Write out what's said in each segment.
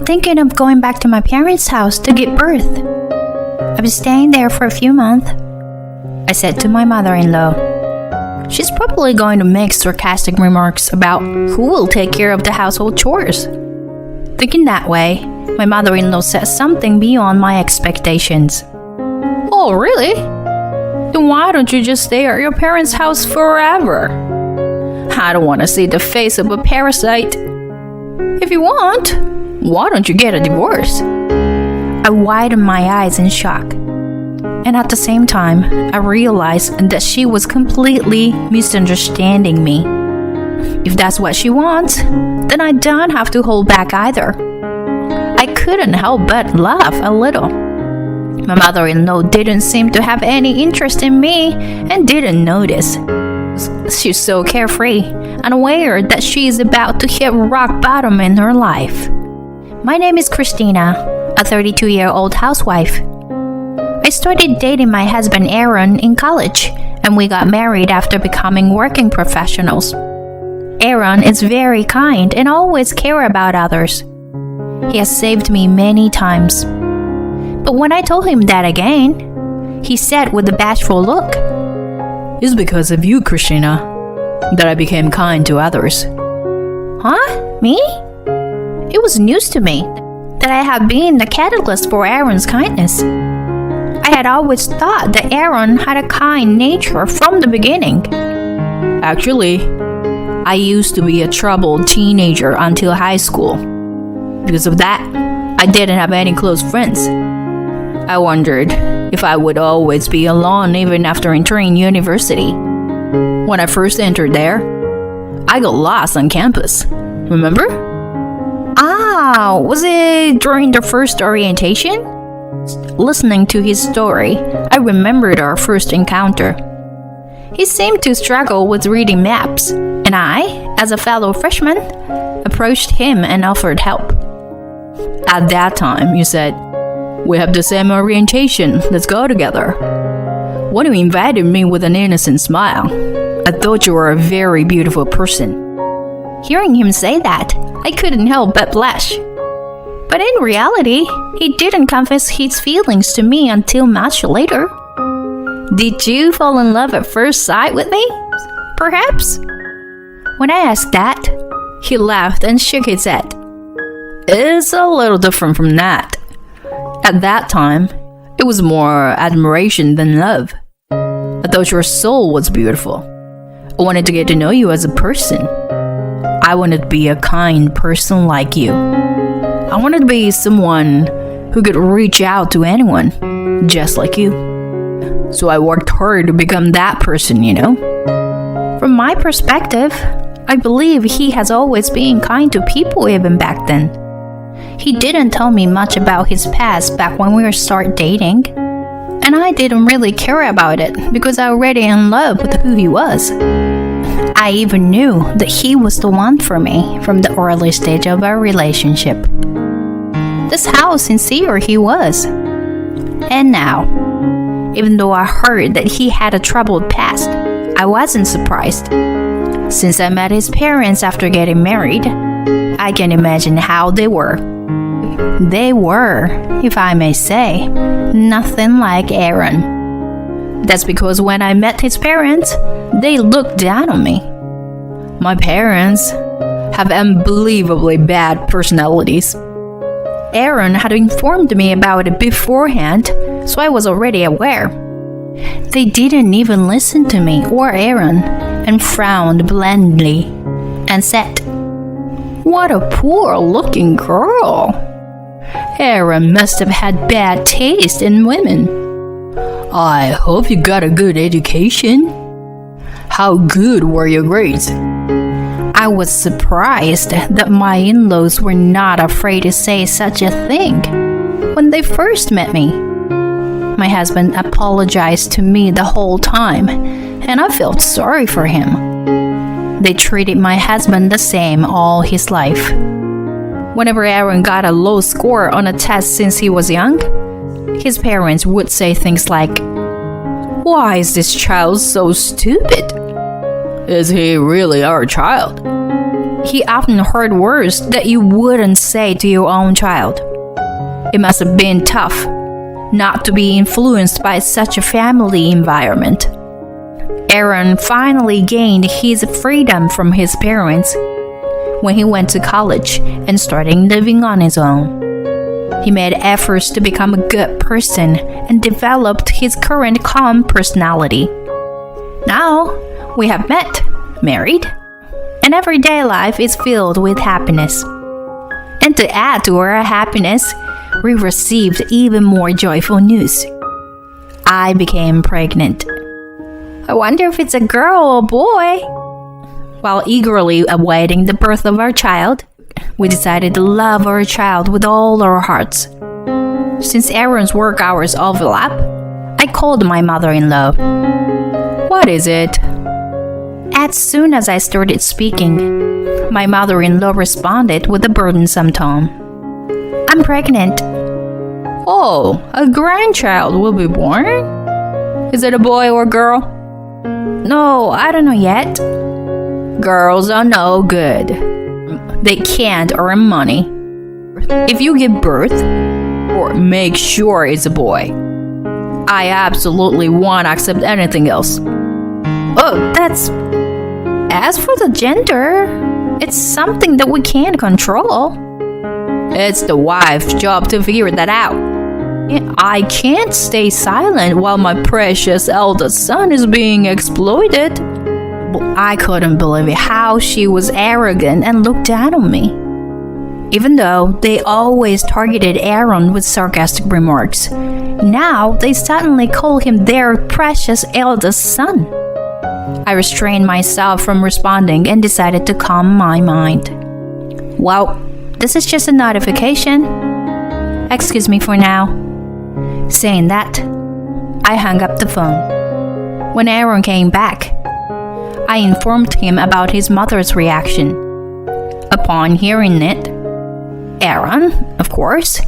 thinking of going back to my parents' house to give birth. I've been staying there for a few months, I said to my mother-in-law. She's probably going to make sarcastic remarks about who will take care of the household chores. Thinking that way, my mother-in-law said something beyond my expectations. Oh, really? Then why don't you just stay at your parents' house forever? I don't want to see the face of a parasite. If you want, why don't you get a divorce? I widened my eyes in shock. And at the same time, I realized that she was completely misunderstanding me. If that's what she wants, then I don't have to hold back either. I couldn't help but laugh a little. My mother-in-law didn't seem to have any interest in me and didn't notice. She's so carefree, unaware that she is about to hit rock bottom in her life. My name is Christina, a 32-year-old housewife. I started dating my husband Aaron in college, and we got married after becoming working professionals. Aaron is very kind and always cares about others. He has saved me many times. But when I told him that again, he said with a bashful look, "It's because of you, Christina, that I became kind to others." Huh? Me? It was news to me that I had been the catalyst for Aaron's kindness. I had always thought that Aaron had a kind nature from the beginning. Actually, I used to be a troubled teenager until high school. Because of that, I didn't have any close friends. I wondered if I would always be alone even after entering university. When I first entered there, I got lost on campus. Remember? Ah, was it during the first orientation? Listening to his story, I remembered our first encounter. He seemed to struggle with reading maps, and I, as a fellow freshman, approached him and offered help. At that time, you said, "We have the same orientation, let's go together." When you invited me with an innocent smile, I thought you were a very beautiful person. Hearing him say that, I couldn't help but blush. But in reality, he didn't confess his feelings to me until much later. Did you fall in love at first sight with me? Perhaps? When I asked that, he laughed and shook his head. It's a little different from that. At that time, it was more admiration than love. I thought your soul was beautiful. I wanted to get to know you as a person. I wanted to be a kind person like you. I wanted to be someone who could reach out to anyone, just like you. So I worked hard to become that person, you know? From my perspective, I believe he has always been kind to people even back then. He didn't tell me much about his past back when we started dating, and I didn't really care about it because I was already in love with who he was. I even knew that he was the one for me from the early stage of our relationship. That's how sincere he was. And now, even though I heard that he had a troubled past, I wasn't surprised. Since I met his parents after getting married, I can imagine how they were. They were, if I may say, nothing like Aaron. That's because when I met his parents, they looked down on me. My parents have unbelievably bad personalities. Aaron had informed me about it beforehand, so I was already aware. They didn't even listen to me or Aaron and frowned blandly and said, "What a poor-looking girl. Aaron must have had bad taste in women. I hope you got a good education. How good were your grades?" I was surprised that my in-laws were not afraid to say such a thing when they first met me. My husband apologized to me the whole time, and I felt sorry for him. They treated my husband the same all his life. Whenever Aaron got a low score on a test since he was young, his parents would say things like, "Why is this child so stupid? Is he really our child?" he often heard words that you wouldn't say to your own child. It must have been tough not to be influenced by such a family environment. Aaron finally gained his freedom from his parents when he went to college and started living on his own. He made efforts to become a good person and developed his current calm personality. Now, we have met, married, and everyday life is filled with happiness. And to add to our happiness, we received even more joyful news. I became pregnant. I wonder if it's a girl or boy. While eagerly awaiting the birth of our child, we decided to love our child with all our hearts. Since Aaron's work hours overlap, I called my mother-in-law. "What is it?" As soon as I started speaking, my mother-in-law responded with a burdensome tone. "I'm pregnant." "Oh, a grandchild will be born? Is it a boy or girl?" "No, I don't know yet." "Girls are no good. They can't earn money. If you give birth, or make sure it's a boy, I absolutely won't accept anything else." "Oh, that's... As for the gender, it's something that we can't control." "It's the wife's job to figure that out. I can't stay silent while my precious eldest son is being exploited." I couldn't believe how she was arrogant and looked down on me. Even though they always targeted Aaron with sarcastic remarks, now they suddenly call him their precious eldest son. I restrained myself from responding and decided to calm my mind. "Well, this is just a notification. Excuse me for now." Saying that, I hung up the phone. When Aaron came back, I informed him about his mother's reaction. Upon hearing it, Aaron, of course,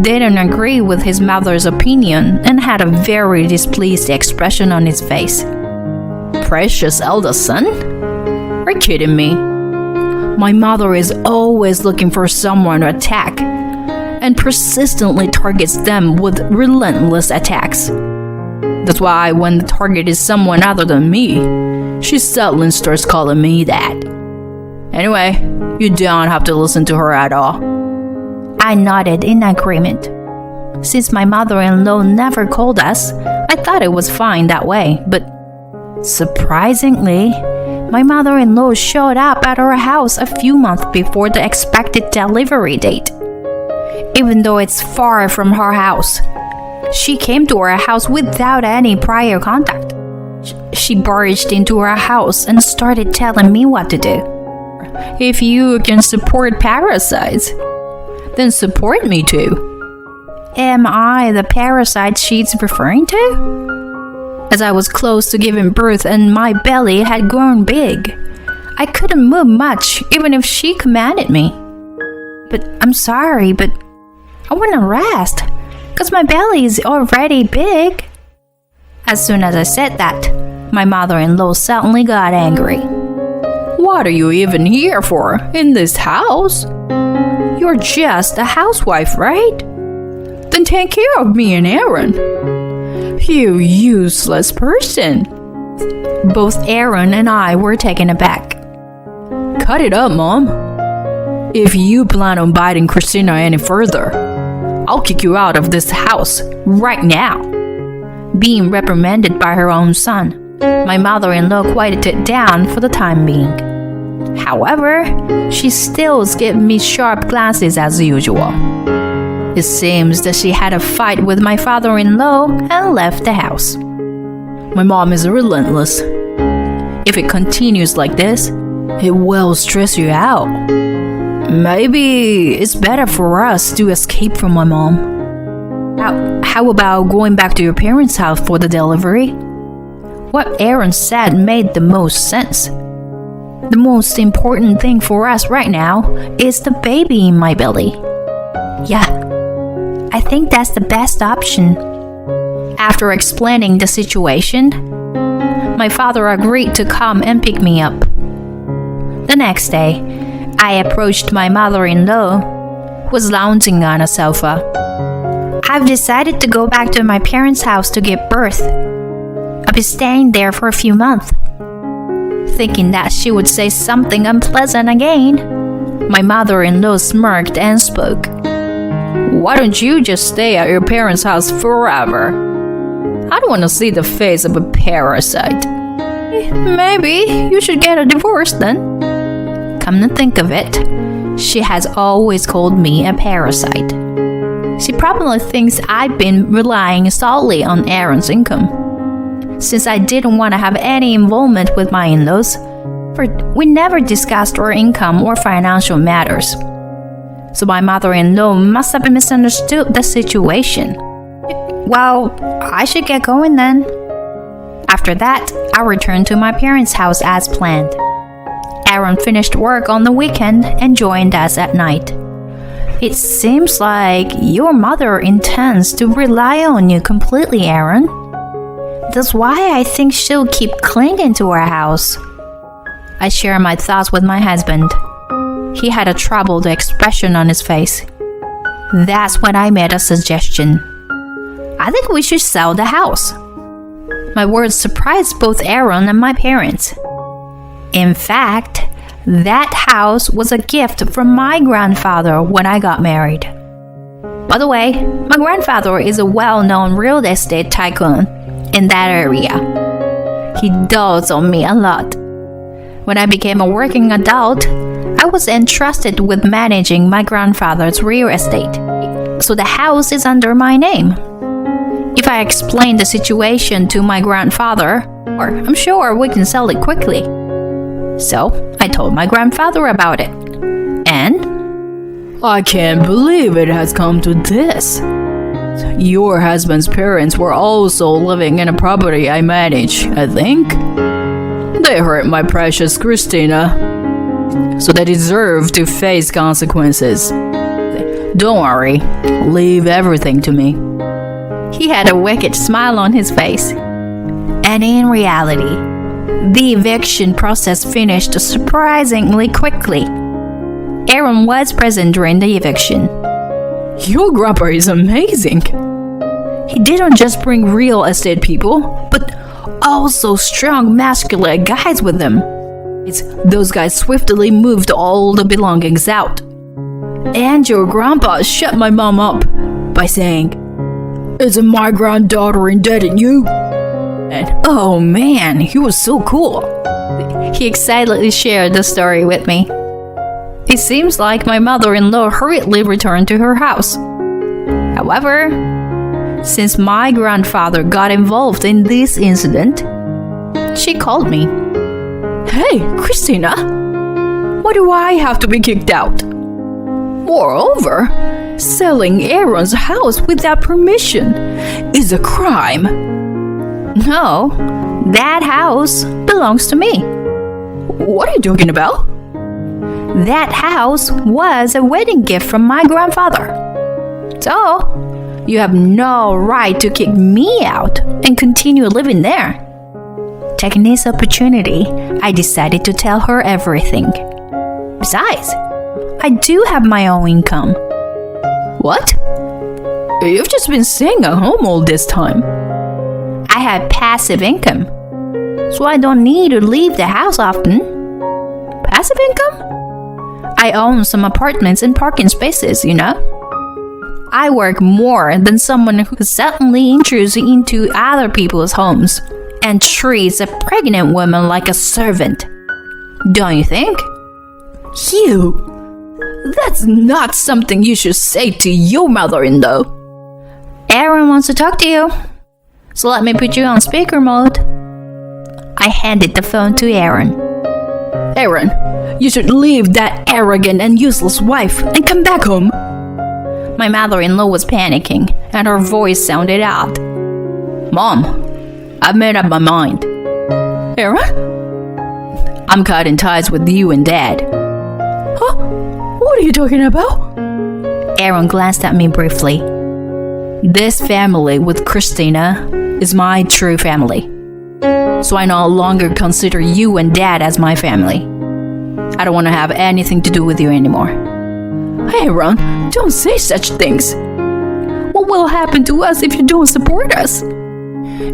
didn't agree with his mother's opinion and had a very displeased expression on his face. "Precious eldest son? Are you kidding me? My mother is always looking for someone to attack and persistently targets them with relentless attacks. That's why when the target is someone other than me, she suddenly starts calling me that. Anyway, you don't have to listen to her at all." I nodded in agreement. Since my mother-in-law never called us, I thought it was fine that way, but surprisingly, my mother-in-law showed up at our house a few months before the expected delivery date. Even though it's far from her house, she came to our house without any prior contact. She barged into our house and started telling me what to do. "If you can support parasites, then support me too." Am I the parasite she's referring to? As I was close to giving birth and my belly had grown big, I couldn't move much even if she commanded me. "But I'm sorry, but I want to rest, because my belly is already big." As soon as I said that, my mother-in-law suddenly got angry. "What are you even here for in this house? You're just a housewife, right? Then take care of me and Aaron. You useless person." Both Aaron and I were taken aback. "Cut it up, Mom. If you plan on biting Christina any further, I'll kick you out of this house right now." Being reprimanded by her own son, my mother-in-law quieted it down for the time being. However, she still gave me sharp glances as usual. It seems that she had a fight with my father-in-law and left the house. My mom is relentless. If it continues like this, it will stress you out. Maybe it's better for us to escape from my mom. How about going back to your parents' house for the delivery? What Aaron said made the most sense. The most important thing for us right now is the baby in my belly. Yeah, I think that's the best option. After explaining the situation, my father agreed to come and pick me up. The next day, I approached my mother-in-law, who was lounging on a sofa. I've decided to go back to my parents' house to give birth. I'll be staying there for a few months. Thinking that she would say something unpleasant again, my mother-in-law smirked and spoke. Why don't you just stay at your parents' house forever? I don't want to see the face of a parasite. Maybe you should get a divorce then. Come to think of it, she has always called me a parasite. She probably thinks I've been relying solely on Aaron's income. Since I didn't want to have any involvement with my in-laws, we never discussed our income or financial matters. So my mother-in-law must have misunderstood the situation. Well, I should get going then. After that, I returned to my parents' house as planned. Aaron finished work on the weekend and joined us at night. It seems like your mother intends to rely on you completely, Aaron. That's why I think she'll keep clinging to our house. I share my thoughts with my husband. He had a troubled expression on his face. That's when I made a suggestion. I think we should sell the house. My words surprised both Aaron and my parents. In fact, that house was a gift from my grandfather when I got married. By the way, my grandfather is a well-known real estate tycoon in that area. He dotes on me a lot. When I became a working adult, I was entrusted with managing my grandfather's real estate, so the house is under my name. If I explain the situation to my grandfather, I'm sure we can sell it quickly. So I told my grandfather about it. And I can't believe it has come to this. Your husband's parents were also living in a property I manage, I think. They hurt my precious Christina, so they deserve to face consequences. Don't worry, leave everything to me. He had a wicked smile on his face. And in reality, the eviction process finished surprisingly quickly. Aaron was present during the eviction. Your grandpa is amazing. He didn't just bring real estate people, but also strong masculine guys with him. Those guys swiftly moved all the belongings out. And your grandpa shut my mom up by saying, "Isn't my granddaughter indebted you?" And oh man, he was so cool. He excitedly shared the story with me. It seems like my mother-in-law hurriedly returned to her house. However, since my grandfather got involved in this incident, she called me. Hey, Christina, why do I have to be kicked out? Moreover, selling Aaron's house without permission is a crime. No, that house belongs to me. What are you talking about? That house was a wedding gift from my grandfather. So, you have no right to kick me out and continue living there. Taking this opportunity, I decided to tell her everything. Besides, I do have my own income. What? You've just been staying at home all this time. I have passive income, so I don't need to leave the house often. Passive income? I own some apartments and parking spaces, you know. I work more than someone who suddenly intrudes into other people's homes and treats a pregnant woman like a servant. Don't you think? You? That's not something you should say to your mother-in-law. Aaron wants to talk to you, so let me put you on speaker mode. I handed the phone to Aaron. Aaron, you should leave that arrogant and useless wife and come back home. My mother-in-law was panicking, and her voice sounded odd. Mom, I've made up my mind. Aaron? I'm cutting ties with you and Dad. Huh? What are you talking about? Aaron glanced at me briefly. This family with Christina is my true family. So I no longer consider you and Dad as my family. I don't want to have anything to do with you anymore. Hey, Ron, don't say such things. What will happen to us if you don't support us?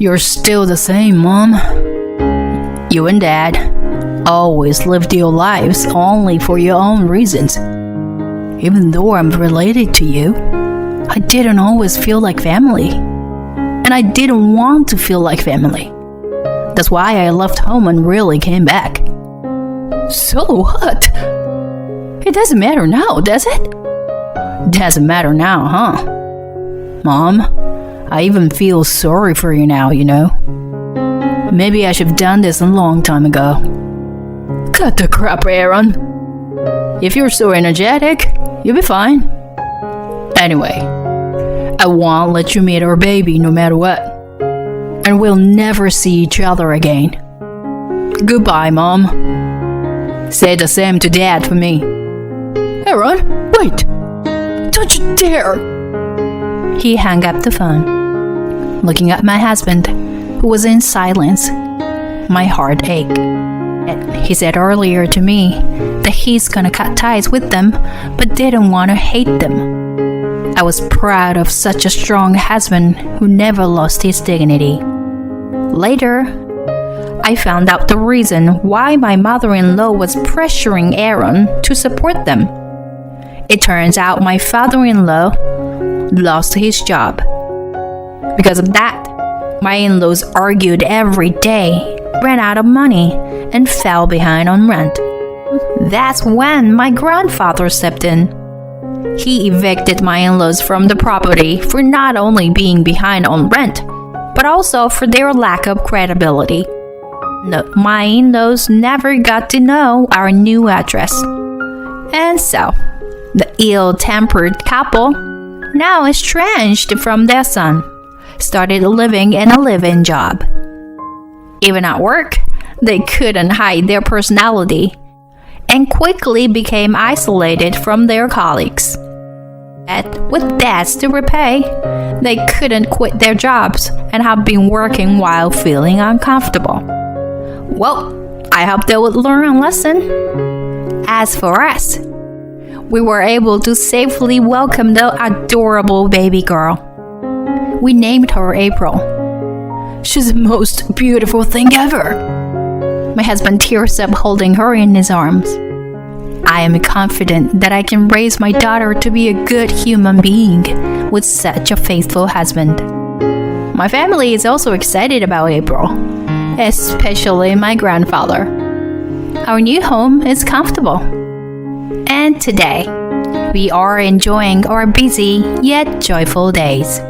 You're still the same, Mom. You and Dad always lived your lives only for your own reasons. Even though I'm related to you, I didn't always feel like family. And I didn't want to feel like family. That's why I left home and really came back. So what? It doesn't matter now, does it? Doesn't matter now, huh? Mom, I even feel sorry for you now, you know. Maybe I should have done this a long time ago. Cut the crap, Aaron. If you're so energetic, you'll be fine. Anyway, I won't let you meet our baby no matter what. And we'll never see each other again. Goodbye, Mom. Say the same to Dad for me. Aaron, wait! Don't you dare! He hung up the phone, looking at my husband, who was in silence. My heart ached. He said earlier to me that he's gonna cut ties with them, but didn't want to hate them. I was proud of such a strong husband who never lost his dignity. Later, I found out the reason why my mother-in-law was pressuring Aaron to support them. It turns out my father-in-law lost his job. Because of that, my in-laws argued every day, ran out of money, and fell behind on rent. That's when my grandfather stepped in. He evicted my in-laws from the property for not only being behind on rent, but also for their lack of credibility. No, my in-laws never got to know our new address. And so, the ill-tempered couple, now estranged from their son, started living in a live-in job. Even at work, they couldn't hide their personality and quickly became isolated from their colleagues. And with debts to repay, they couldn't quit their jobs and have been working while feeling uncomfortable. Well, I hope they would learn a lesson. As for us, we were able to safely welcome the adorable baby girl. We named her April. She's the most beautiful thing ever. My husband tears up holding her in his arms. I am confident that I can raise my daughter to be a good human being with such a faithful husband. My family is also excited about April, especially my grandfather. Our new home is comfortable. And today, we are enjoying our busy yet joyful days.